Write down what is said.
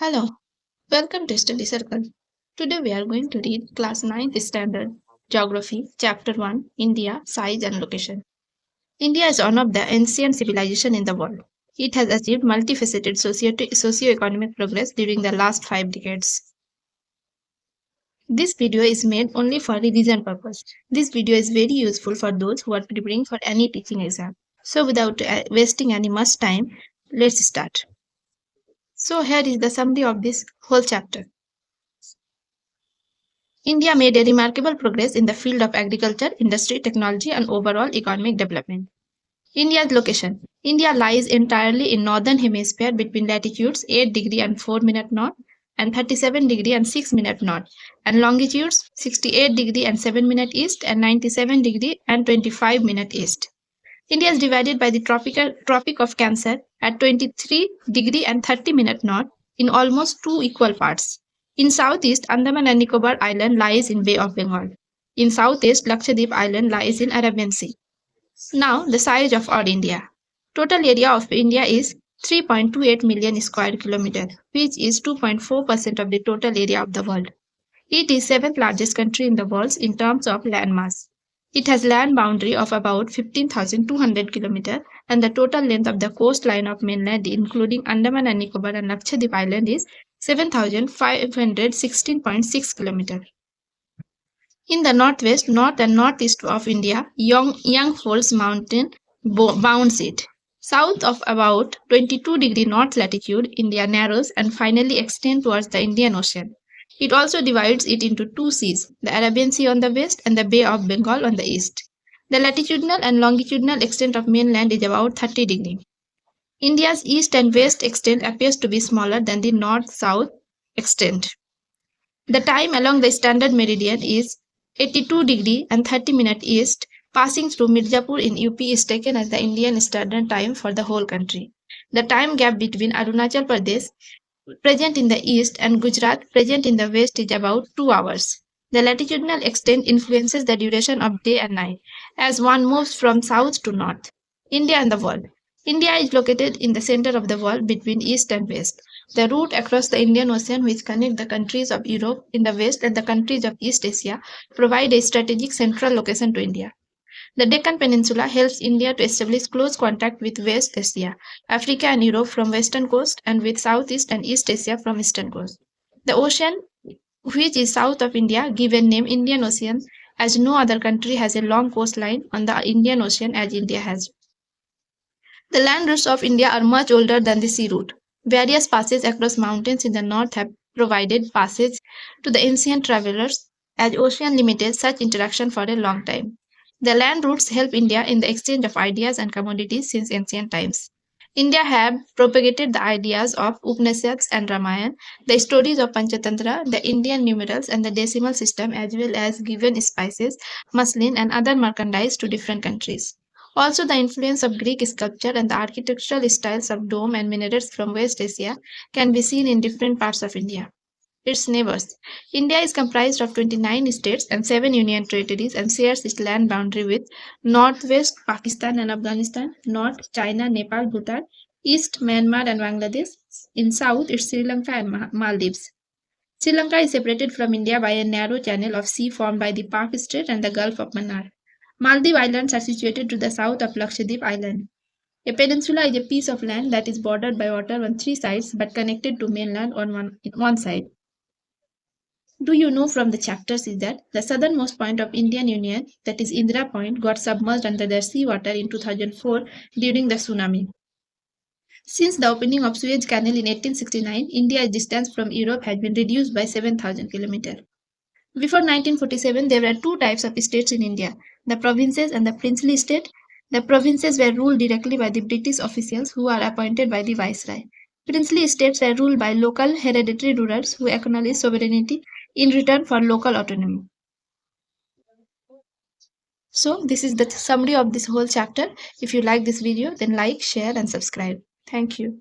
Hello, welcome to Study Circle. Today we are going to read Class 9th Standard Geography, Chapter 1, India, Size and Location. India is one of the ancient civilizations in the world. It has achieved multifaceted socio-economic progress during the last 5 decades. This video is made only for revision purpose. This video is very useful for those who are preparing for any teaching exam. So without wasting any much time, let's start. So here is the summary of this whole chapter. India made a remarkable progress in the field of agriculture, industry, technology, and overall economic development. India's location. India lies entirely in northern hemisphere between latitudes 8 degree and 4 minute north and 37 degree and 6 minute north and longitudes 68 degree and 7 minute east and 97 degree and 25 minute east. India is divided by the Tropic of Cancer at 23 degree and 30 minute north in almost two equal parts. In southeast, Andaman and Nicobar Island lies in Bay of Bengal. In southeast, Lakshadweep Island lies in Arabian Sea. Now, the size of our India. Total area of India is 3.28 million square kilometer, which is 2.4% of the total area of the world. It is 7th largest country in the world in terms of land mass. It has land boundary of about 15,200 km and the total length of the coastline of mainland including Andaman and Nicobar and Lakshadweep Island is 7,516.6 km. In the northwest, north and northeast of India, Young Falls Mountain bounds it. South of about 22 degree north latitude, India narrows and finally extends towards the Indian Ocean. It also divides it into two seas, the Arabian Sea on the west and the Bay of Bengal on the east. The latitudinal and longitudinal extent of mainland is about 30 degree. India's east and west extent appears to be smaller than the north-south extent. The time along the standard meridian is 82 degree and 30 minute east. Passing through Mirzapur in UP is taken as the Indian Standard Time for the whole country. The time gap between Arunachal Pradesh present in the east and Gujarat present in the west is about 2 hours. The latitudinal extent influences the duration of day and night as one moves from south to north. India and the world. India is located in the center of the world between east and west. The route across the Indian Ocean which connect the countries of Europe in the west and the countries of East Asia provide a strategic central location to India. The Deccan Peninsula helps India to establish close contact with West Asia, Africa and Europe from western coast and with Southeast and East Asia from eastern coast. The ocean, which is south of India, given name Indian Ocean, as no other country has a long coastline on the Indian Ocean as India has. The land routes of India are much older than the sea route. Various passes across mountains in the north have provided passage to the ancient travelers as ocean limited such interaction for a long time. The land routes help India in the exchange of ideas and commodities since ancient times. India have propagated the ideas of Upanishads and Ramayana, the stories of Panchatantra, the Indian numerals and the decimal system as well as given spices, muslin and other merchandise to different countries. Also, the influence of Greek sculpture and the architectural styles of dome and minarets from West Asia can be seen in different parts of India. Its neighbors. India is comprised of 29 states and 7 union territories and shares its land boundary with northwest Pakistan and Afghanistan, north China, Nepal, Bhutan, east Myanmar and Bangladesh, in south it's Sri Lanka and Maldives. Sri Lanka is separated from India by a narrow channel of sea formed by the Pak Strait and the Gulf of Mannar. Maldives Islands are situated to the south of Lakshadweep Island. A peninsula is a piece of land that is bordered by water on 3 sides but connected to mainland on one side. Do you know from the chapters is that the southernmost point of Indian Union, that is Indira Point, got submerged under the seawater in 2004 during the tsunami. Since the opening of Suez Canal in 1869, India's distance from Europe has been reduced by 7,000 km. Before 1947, there were two types of states in India, the provinces and the princely state. The provinces were ruled directly by the British officials who are appointed by the viceroy. Princely states were ruled by local hereditary rulers who acknowledged sovereignty in return for local autonomy. So this is the summary of this whole chapter. If you like this video, then like, share and subscribe. Thank you.